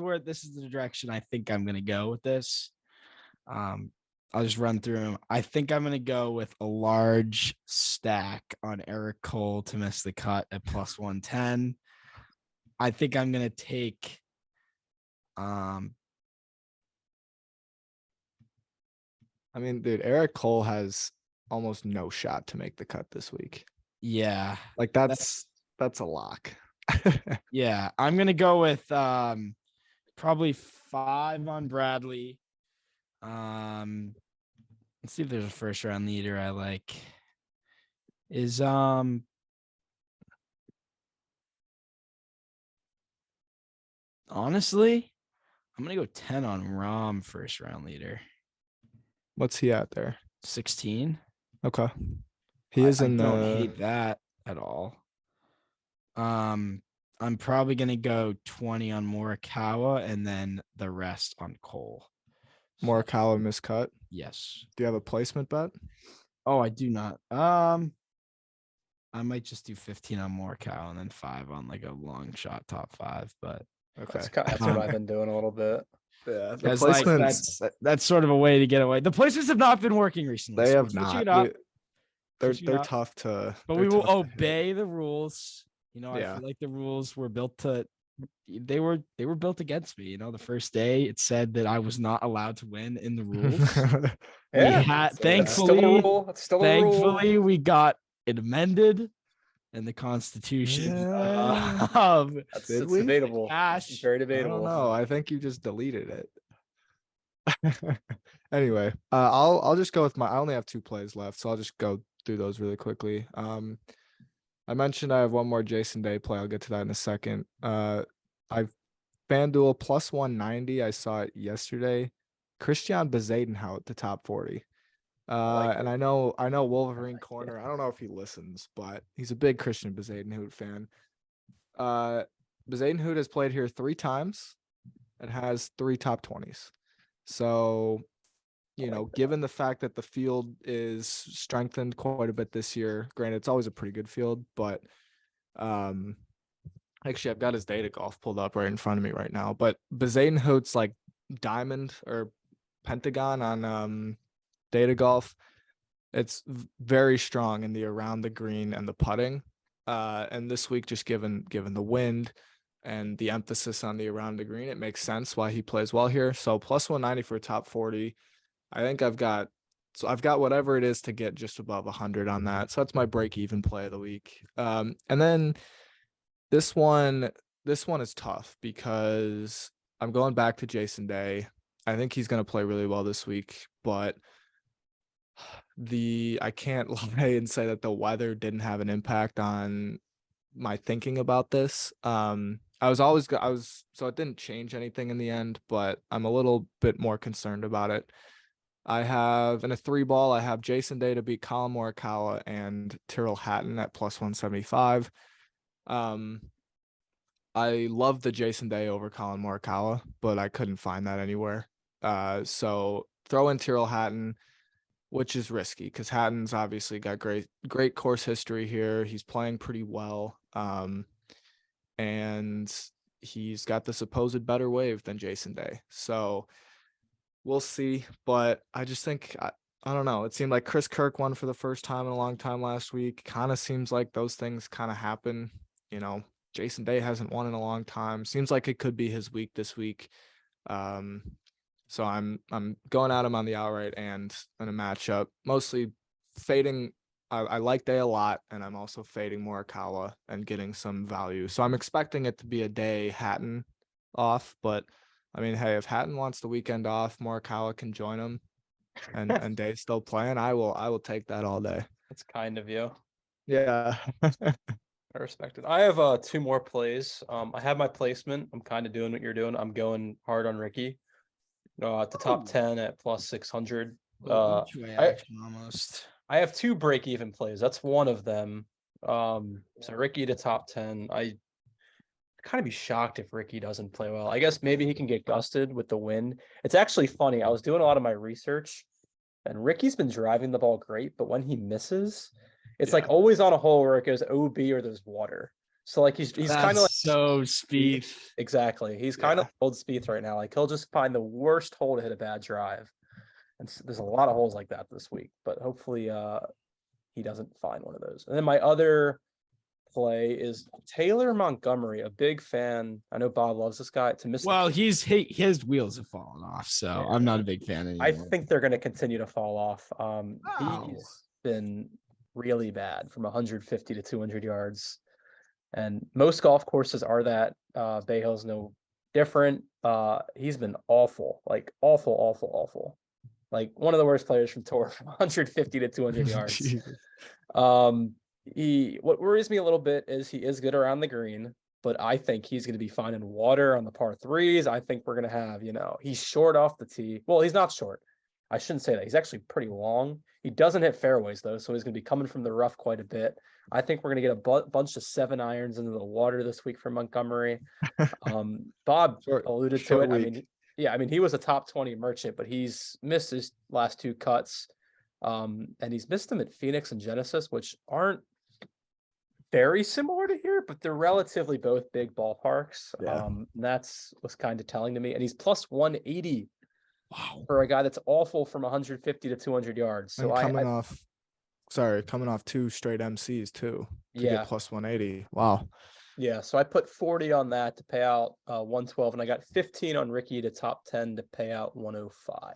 the direction I think I'm gonna go with this. I'll just run through them. I think I'm going to go with a large stack on Eric Cole to miss the cut at plus 110. I think I'm going to take dude, Eric Cole has almost no shot to make the cut this week. Yeah. Like that's a lock. Yeah. I'm going to go with probably 5 on Bradley. Let's see if there's a first round leader I like. Is honestly, I'm gonna go 10 on Rahm first round leader. What's he at there? 16. Okay. He is in the. I don't hate that at all. I'm probably gonna go 20 on Morikawa and then the rest on Cole. Morikawa miscut. Yes. Do you have a placement bet? Oh, I do not. I might just do 15 on Morikawa and then 5 on like a long shot top 5. But okay, that's what I've been doing a little bit. Yeah, the placements. Like, that's sort of a way to get away. The placements have not been working recently. They have not. They're tough to. But we will obey the rules. I feel like the rules were built to. They were built against me. The first day it said that I was not allowed to win in the rules. Thankfully, we got it amended in the Constitution. That's debatable. It's very debatable. I don't know. I think you just deleted it. Anyway, I'll just go with I only have 2 plays left, so I'll just go through those really quickly. I mentioned I have one more Jason Day play. I'll get to that in a second. I've FanDuel plus 190. I saw it yesterday. Christian Bezadenhout to top 40. And I know Wolverine Corner. I don't know if he listens, but he's a big Christian Bezadenhout fan. Bezadenhout has played here 3 times and has 3 top 20s. So, given the fact that the field is strengthened quite a bit this year, granted, it's always a pretty good field, but actually, I've got his data golf pulled up right in front of me right now. But Bezadenhout's like diamond or pentagon on data golf, it's very strong in the around the green and the putting. And this week, just given the wind and the emphasis on the around the green, it makes sense why he plays well here. So plus 190 for a top 40. I think I've got So I've got whatever it is to get just above 100 on that. So that's my break even play of the week. And then this one is tough because I'm going back to Jason Day. I think he's going to play really well this week, but I can't lie and say that the weather didn't have an impact on my thinking about this. So it didn't change anything in the end, but I'm a little bit more concerned about it. I have in a 3-ball, I have Jason Day to beat Colin Morikawa and Tyrrell Hatton at plus 175. I love the Jason Day over Colin Morikawa, but I couldn't find that anywhere. So throw in Tyrrell Hatton, which is risky because Hatton's obviously got great course history here. He's playing pretty well. And he's got the supposed better wave than Jason Day. So we'll see. But I just think, I don't know. It seemed like Chris Kirk won for the first time in a long time last week. Kind of seems like those things kind of happen. Jason Day hasn't won in a long time. Seems like it could be his week this week. So I'm going at him on the outright and in a matchup, mostly fading. I like Day a lot, and I'm also fading Morikawa and getting some value. So I'm expecting it to be a Day Hatton off, but I mean, hey, if Hatton wants the weekend off, Morikawa can join him, and Day's still playing. I will take that all day. That's kind of you. Yeah. I respect it. I have 2 more plays. I have my placement. I'm kind of doing what you're doing. I'm going hard on Ricky. At the top 10 at plus 600. Each way action almost. I have 2 break-even plays. That's one of them. So Ricky to top 10. I kind of be shocked if Ricky doesn't play well. I guess maybe he can get gusted with the wind. It's actually funny. I was doing a lot of my research, and Ricky's been driving the ball great, but when he misses, it's like always on a hole where it goes OB or there's water. So like he's kind of like so Spieth. Exactly. He's kind of old Spieth right now. Like he'll just find the worst hole to hit a bad drive. And there's a lot of holes like that this week, but hopefully he doesn't find one of those. And then my other play is Taylor Montgomery, a big fan. I know Bob loves this guy. Well, his wheels have fallen off, so I'm not a big fan anymore. I think they're going to continue to fall off. He's been really bad from 150 to 200 yards. And most golf courses are that. Bay Hill's no different. He's been awful, like awful. Like one of the worst players from tour from 150 to 200 yards. What worries me a little bit is he is good around the green, but I think he's going to be finding water on the par 3s. I think we're going to have, he's short off the tee. Well, he's not short. I shouldn't say that. He's actually pretty long. He doesn't hit fairways though, so he's going to be coming from the rough quite a bit. I think we're going to get a bunch of 7 irons into the water this week from Montgomery. Bob alluded to it. Week. I mean, he was a top 20 merchant, but he's missed his last 2 cuts. And he's missed them at Phoenix and Genesis, which aren't very similar to here, but they're relatively both big ballparks. Yeah. That's what's kind of telling to me. And he's plus 180 Wow. for a guy that's awful from 150 to 200 yards. So coming off 2 straight MCs too. Get plus 180. Wow. Yeah, so I put 40 on that to pay out 112, and I got 15 on Ricky to top 10 to pay out 105.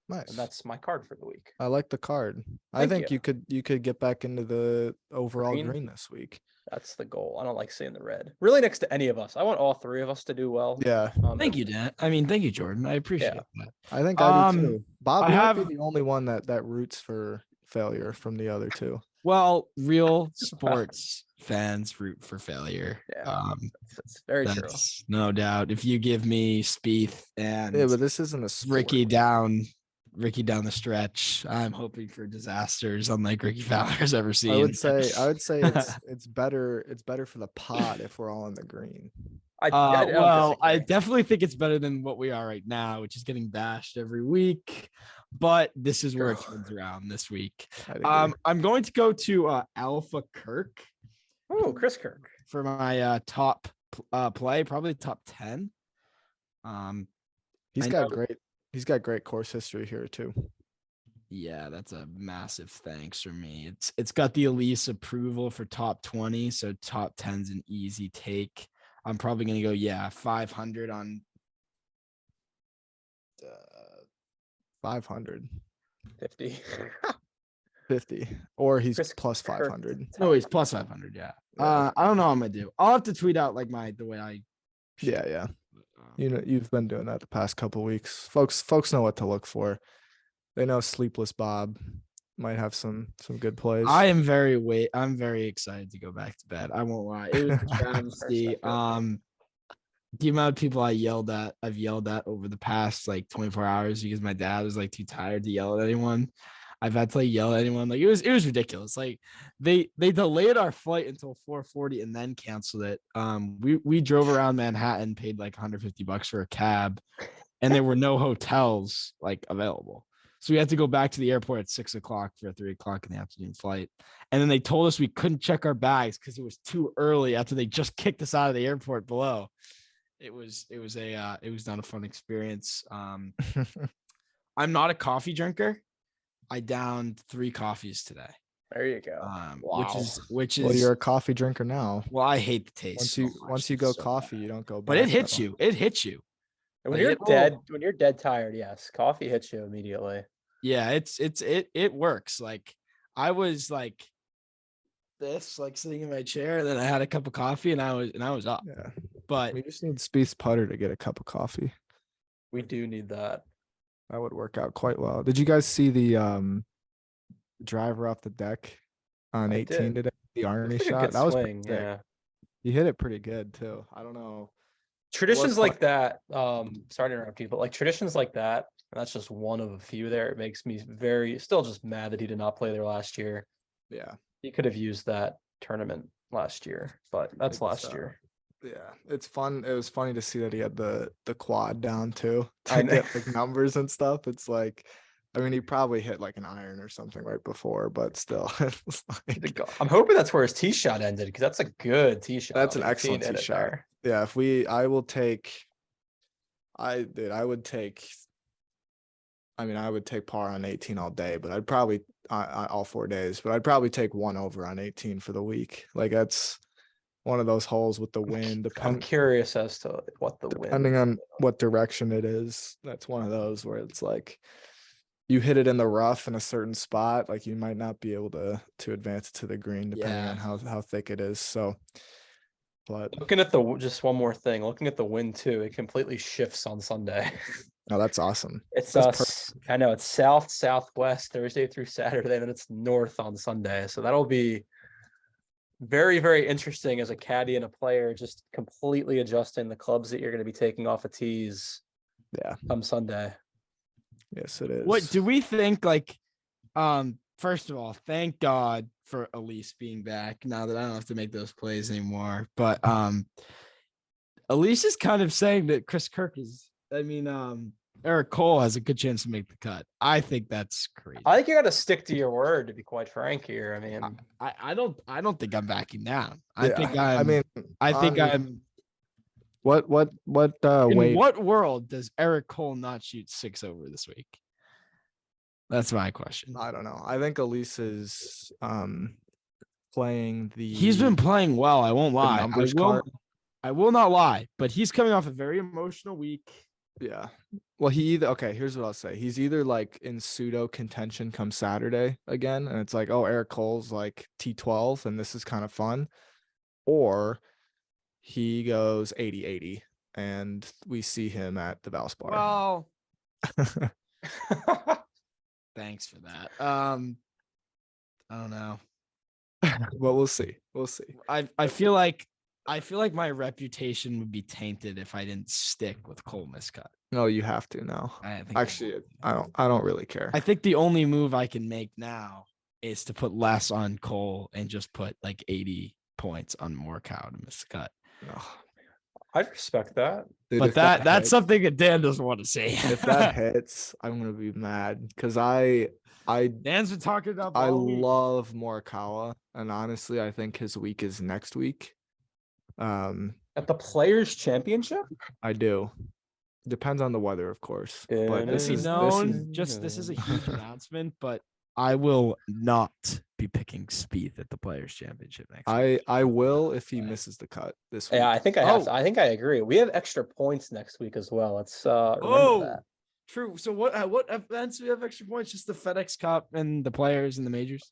Nice. And that's my card for the week. I like the card. I think you could get back into the overall green this week. That's the goal. I don't like seeing the red. Really next to any of us. I want all 3 of us to do well. Yeah. Thank you, Dan. Thank you, Jordan. I appreciate that. I think I do too. Bob, you might be the only one that roots for failure from the other 2. Well, real sports fans root for failure. Yeah, that's very true. No doubt. If you give me Spieth and but this isn't a sport. Ricky down the stretch, I'm hoping for disasters unlike Ricky Fowler's ever seen. I would say it's better for the pod if we're all on the green. I definitely think it's better than what we are right now, which is getting bashed every week. But this is where it turns around this week. I'm going to go to Alpha Kirk. Oh, Chris Kirk for my top play, probably top 10. He's got great course history here too. Yeah, that's a massive thanks for me. It's got the Elise approval for top 20, so top 10's an easy take. I'm probably gonna go 500 on 500. 50. 50, or he's Chris plus Kirk 500. No, he's plus 500. Yeah. Yeah. I don't know how I'm gonna do. I'll have to tweet out like the way I. Yeah, yeah. Um, You know, you've been doing that the past couple weeks. Folks know what to look for. They know Sleepless Bob might have some good plays. I'm very excited to go back to bed. I won't lie. It was a travesty. The amount of people I've yelled at over the past like 24 hours because my dad was like too tired to yell at anyone. I've had to like yell at anyone. Like it was ridiculous. Like they delayed our flight until 4:40 and then canceled it. We drove around Manhattan, paid like $150 for a cab, and there were no hotels like available. So we had to go back to the airport at 6:00 for a 3:00 in the afternoon flight. And then they told us we couldn't check our bags because it was too early after they just kicked us out of the airport below. It was not a fun experience. I'm not a coffee drinker. I downed 3 coffees today. There you go. Which is Well, you're a coffee drinker now. well, I hate the taste. Once you go coffee, you don't go back. But it hits though. you. It hits you. When Like, you're dead tired, yes, coffee hits you immediately. Yeah, it works. Like I was like this, like sitting in my chair, and then I had a cup of coffee and I was up. Yeah. But We just need Spieth's putter to get a cup of coffee. We do need that. That would work out quite well. Did you guys see the driver off the deck on I 18 did. today? The Arnie Looks like a shot. good That was swing, pretty sick. yeah. He hit it pretty good too. I don't know. Traditions was like fun. that, sorry to interrupt you, but like traditions like that, and that's just one of a few there. It makes me still just mad that he did not play there last year. Yeah. He could have used that tournament last year, but that's It's, last year. Yeah, it's fun. It was funny to see that he had the quad down too I to know. get like numbers and stuff. It's like, I mean, he probably hit like an iron or something right before, but still, it's like, I'm hoping that's where his tee shot ended because that's a good tee shot. that's an on 18 excellent in tee it shot. there. Yeah, I would take par on 18 all day, but I'd probably all 4 days, but I'd probably take 1 over on 18 for the week. Like that's one of those holes with the wind. I'm curious as to what the wind. Depending on what direction it is, that's one of those where it's like you hit it in the rough in a certain spot, like you might not be able to advance it to the green depending on how thick it is. So, but Looking at just one more thing, looking at the wind too, it completely shifts on Sunday. oh, that's awesome. It's That's I know it's south southwest Thursday through Saturday, and then it's north on Sunday. So that'll be very, very interesting as a caddy and a player, just completely adjusting the clubs that you're going to be taking off of tees. Yeah. Come Sunday. Yes, it is. what do we think? Like, first of all, thank God for Elise being back now that I don't have to make those plays anymore. But Elise is kind of saying that Chris Kirk is. I mean, Eric Cole has a good chance to make the cut. I think that's crazy. I think you got to stick to your word, to be quite frank here. I mean, I don't think I'm backing down. What In weight? what world does Eric Cole not shoot 6 over this week? That's my question. I don't know. I think Elise is playing the. He's been playing well. I won't lie. numbers card. I will not lie, but he's coming off a very emotional week. Yeah. Well, here's what I'll say. He's either like in pseudo contention come Saturday again, and it's like, oh, Eric Cole's like T12 and this is kind of fun. Or he goes 80-80 and we see him at the Valspar. Well, thanks for that. I don't know. But we'll see. We'll see. I feel like my reputation would be tainted if I didn't stick with Cole miscut. No, you have to now. Actually, I don't really care. I think the only move I can make now is to put less on Cole and just put like 80 points on Morikawa to miss the cut. Oh, I respect that. dude, But if that's hits- something that Dan doesn't want to see. if that hits, I'm gonna be mad because I Dan's been talking about. I all week. love Morikawa, and honestly, I think his week is next week. At the Players Championship? I do. Depends on the weather, of course. But This is known. This is a huge announcement, but I will not be picking Spieth at the Players Championship next week. I will if he misses the cut this week. Yeah, I think I have. I think I agree. We have extra points next week as well. Let's remember that. True. So what events do we have extra points? Just the FedEx Cup and the Players and the majors.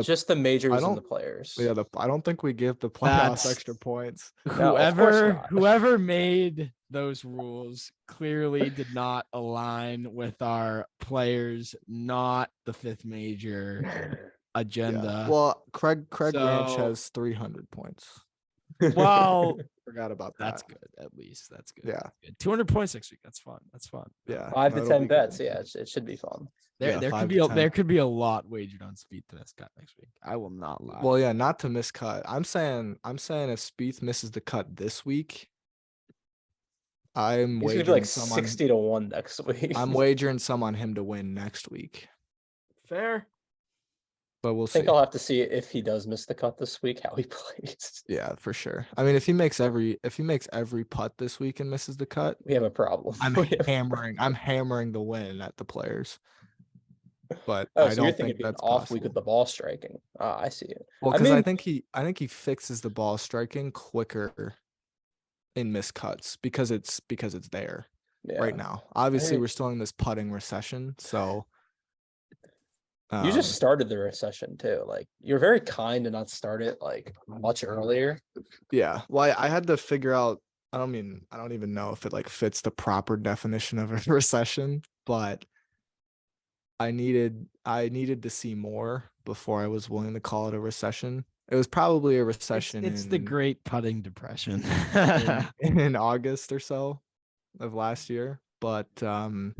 Just the majors and don't- the Players. Yeah, I don't think we give the playoffs That's- extra points. No, of course Whoever not. whoever made those rules clearly did not align with our Players, not the fifth major agenda. Yeah. Well, Craig Ranch So- has 300 points. Well, Forgot about that. that's good. At least that's good. Yeah. That's good. 200 points next week. That's fun. That's fun. Yeah. 5 no, to it'll 10 be bets. good. Yeah, it should be fun. There, Yeah, there 5 could to be a 10. there could be a lot wagered on Spieth to miss cut next week. I will not lie. Well, yeah, not to miss cut. I'm saying if Spieth misses the cut this week, I'm He's gonna be wagering like some on 60-1 next week. I'm wagering some on him to win next week. fair. But we'll I see. think I'll have to see if he does miss the cut this week, how he plays. Yeah, for sure. I mean, if he makes every putt this week and misses the cut, We have a problem. I'm We have- hammering the win at the Players. But Oh, I so don't you're thinking think it'd be an that's off possible. week with the ball striking. I see it. Well, I because I mean- think he fixes the ball striking quicker in miscuts because it's there Yeah. right now. Obviously, Hey. we're still in this putting recession, so You just started the recession too. Like you're very kind to not start it like much earlier. yeah. Well, I had to figure out. I don't even know if it like fits the proper definition of a recession, but I needed to see more before I was willing to call it a recession. It was probably a recession. It's the Great Putting Depression. in August or so of last year, but Great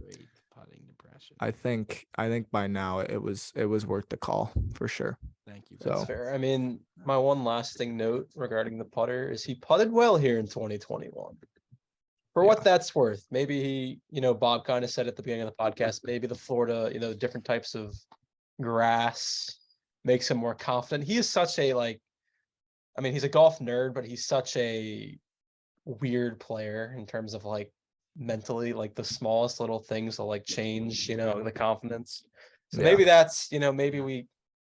Putting Depression. I think by now it was worth the call for sure. Thank you. That's So- fair. I mean, my one lasting note regarding the putter is he putted well here in 2021. For what Yeah. that's worth, maybe Bob kind of said at the beginning of the podcast, maybe the Florida, different types of grass makes him more confident. He is such a he's a golf nerd, but he's such a weird player in terms of like mentally, like the smallest little things will like change, the confidence. So Yeah. maybe that's, maybe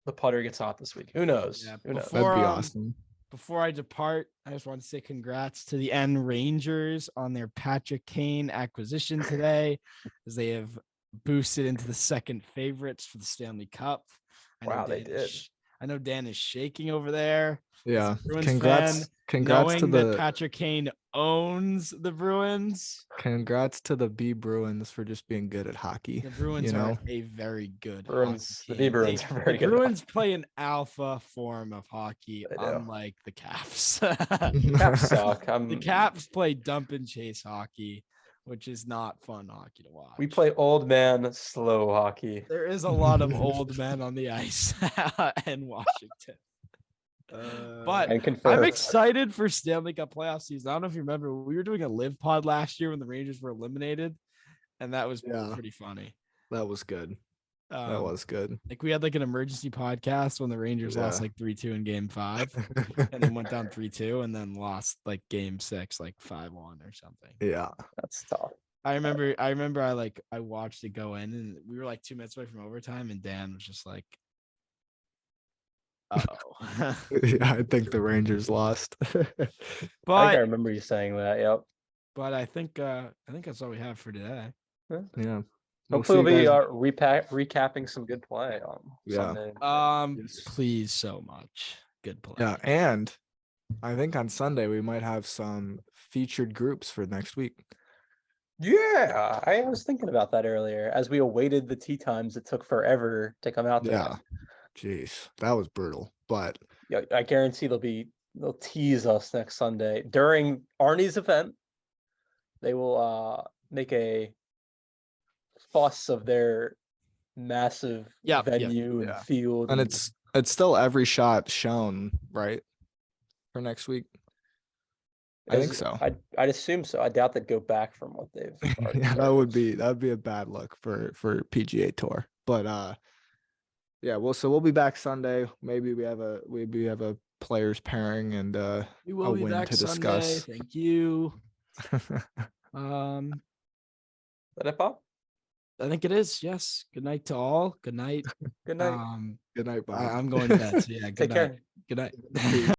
the putter gets hot this week. Who knows? Yeah, Who knows? That'd be Before, awesome. Before I depart, I just want to say congrats to the N Rangers on their Patrick Kane acquisition today, as they have boosted into the second favorites for the Stanley Cup. Wow, they Dan is did. I know Dan is shaking over there. Yeah. Bruins Congrats to knowing that the Patrick Kane owns the Bruins. B Bruins for just being good at hockey. The Bruins you are know? a very good Bruins, hockey the team. Bruins are very The good. Bruins play an alpha form of hockey, They do. unlike the Caps. Caps suck. The Caps play dump and chase hockey, which is not fun hockey to watch. We play old man slow hockey. There is a lot of old men on the ice in Washington. But And I'm confirmed. excited for Stanley Cup playoff season. I don't know if you remember, we were doing a live pod last year when the Rangers were eliminated, and that was Yeah. pretty funny. That was good. That Um, was good. like we had like an emergency podcast when the Rangers lost Yeah. like 3-2 in game 5 and then went down 3-2 and then lost like game 6 like 5-1 or something. Yeah. That's tough. I remember I watched it go in and we were like 2 minutes away from overtime and Dan was just like, uh-oh. Yeah, I think the Rangers lost. I think I but remember you saying that. Yep. I think that's all we have for today. Yeah. Hopefully we'll see be you guys- recapping some good play on Yeah. Sunday. Yes. Please so much. Good play. Yeah, and I think on Sunday we might have some featured groups for next week. Yeah, I was thinking about that earlier as we awaited the tee times. It took forever to come out. Yeah. Jeez, that was brutal. But Yeah, I guarantee they'll tease us next Sunday during Arnie's event. They will make a fuss of their massive Yeah, yeah, venue yeah. and field, and it's still every shot shown, right? For next week. I think so. I'd assume so. I doubt they'd go back from what they've. already Yeah, started. that'd be a bad look for PGA Tour. But yeah, we'll be back Sunday. Maybe we have a players pairing and We a will be win back to Sunday. discuss. Thank you. Let it pop. I think it is. Yes. Good night to all. Good night. Good night. Good night, Bob. I'm going to bed. So yeah. Good Take night. care. Good night.